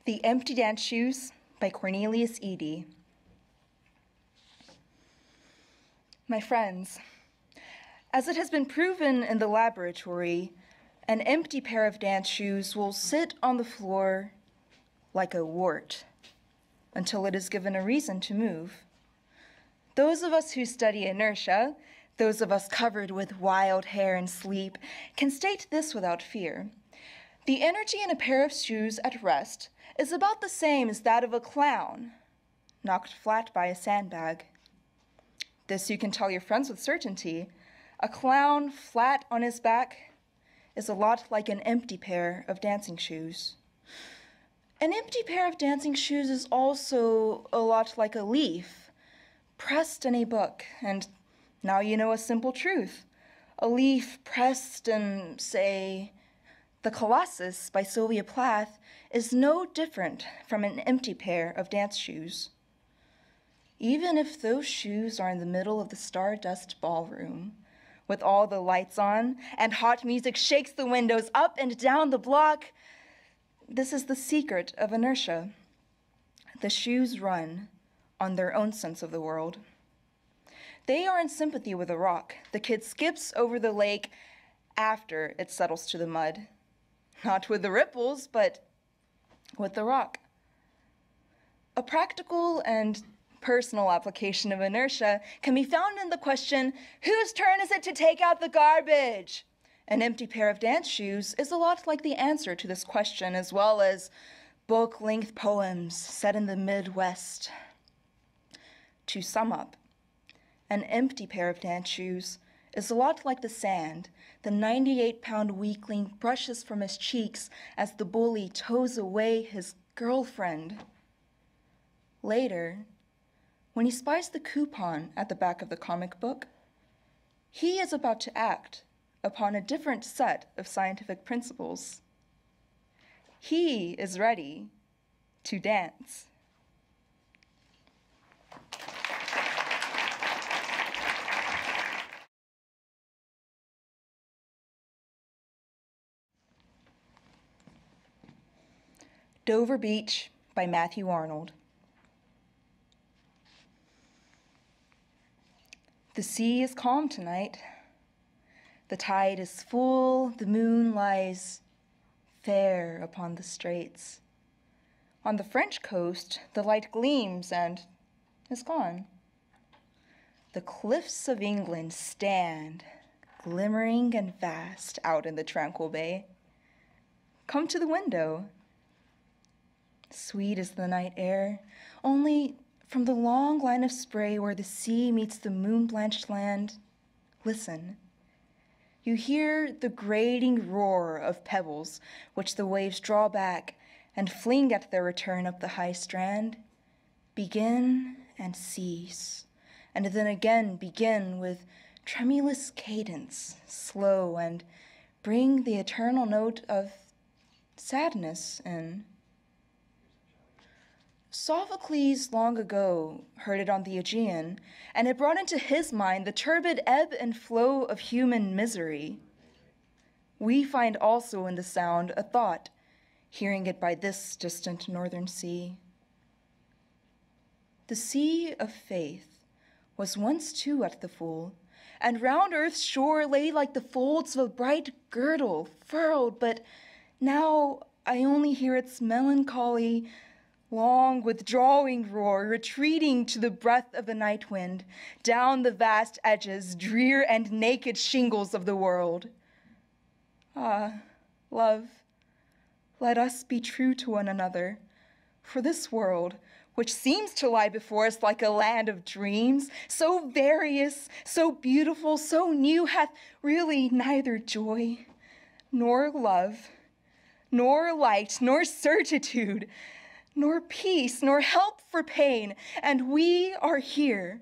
The Empty Dance Shoes by Cornelius Eady. My friends, as it has been proven in the laboratory, an empty pair of dance shoes will sit on the floor like a wart until it is given a reason to move. Those of us who study inertia, those of us covered with wild hair and sleep, can state this without fear. The energy in a pair of shoes at rest is about the same as that of a clown knocked flat by a sandbag. This you can tell your friends with certainty. A clown flat on his back is a lot like an empty pair of dancing shoes. An empty pair of dancing shoes is also a lot like a leaf pressed in a book, and now you know a simple truth. A leaf pressed in, say, The Colossus by Sylvia Plath is no different from an empty pair of dance shoes. Even if those shoes are in the middle of the Stardust Ballroom, with all the lights on and hot music shakes the windows up and down the block, this is the secret of inertia. The shoes run on their own sense of the world. They are in sympathy with the rock. The kid skips over the lake after it settles to the mud. Not with the ripples, but with the rock. A practical and personal application of inertia can be found in the question, whose turn is it to take out the garbage? An empty pair of dance shoes is a lot like the answer to this question, as well as book-length poems set in the Midwest. To sum up, an empty pair of dance shoes is a lot like the sand the 98-pound weakling brushes from his cheeks as the bully tows away his girlfriend. Later, when he spies the coupon at the back of the comic book, he is about to act upon a different set of scientific principles. He is ready to dance. Dover Beach by Matthew Arnold. The sea is calm tonight. The tide is full, the moon lies fair upon the straits. On the French coast, the light gleams and is gone. The cliffs of England stand, glimmering and vast, out in the tranquil bay. Come to the window. Sweet is the night air, only from the long line of spray where the sea meets the moon-blanched land, listen. You hear the grating roar of pebbles which the waves draw back and fling at their return up the high strand, begin and cease, and then again begin with tremulous cadence, slow, and bring the eternal note of sadness in. Sophocles long ago heard it on the Aegean, and it brought into his mind the turbid ebb and flow of human misery. We find also in the sound a thought, hearing it by this distant northern sea. The sea of faith was once too at the full, and round earth's shore lay like the folds of a bright girdle furled, but now I only hear its melancholy, long withdrawing roar, retreating to the breath of the night wind, down the vast edges, drear and naked shingles of the world. Ah, love, let us be true to one another, for this world, which seems to lie before us like a land of dreams, so various, so beautiful, so new, hath really neither joy, nor love, nor light, nor certitude, nor peace, nor help for pain, and we are here,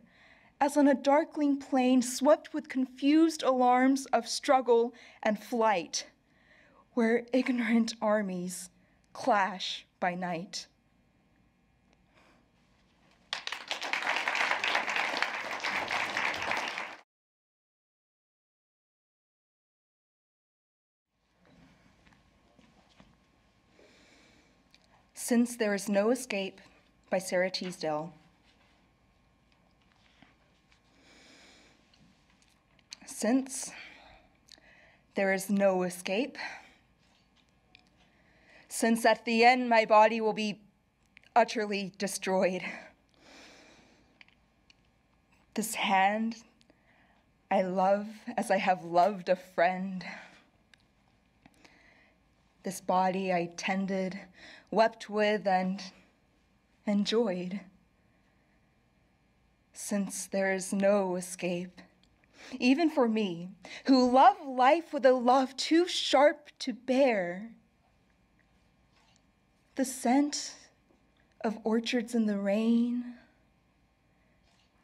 as on a darkling plain swept with confused alarms of struggle and flight, where ignorant armies clash by night. Since There Is No Escape by Sarah Teasdale. Since there is no escape, since at the end my body will be utterly destroyed, this hand I love as I have loved a friend. This body I tended, wept with, and enjoyed. Since there is no escape, even for me, who love life with a love too sharp to bear, the scent of orchards in the rain,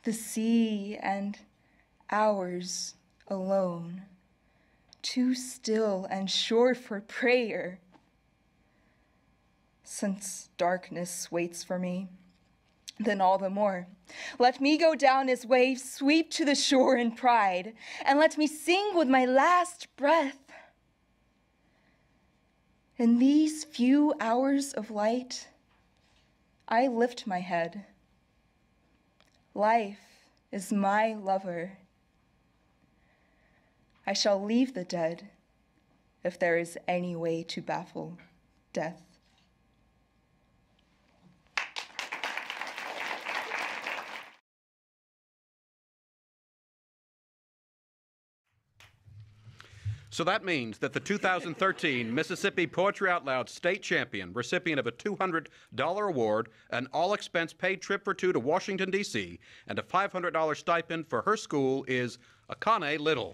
the sea and hours alone, too still and sure for prayer. Since darkness waits for me, then all the more, let me go down as waves sweep to the shore in pride, and let me sing with my last breath. In these few hours of light, I lift my head. Life is my lover. I shall leave the dead if there is any way to baffle death. So that means that the 2013 Mississippi Poetry Out Loud State Champion, recipient of a $200 award, an all-expense-paid trip for two to Washington, D.C., and a $500 stipend for her school is Akane Little.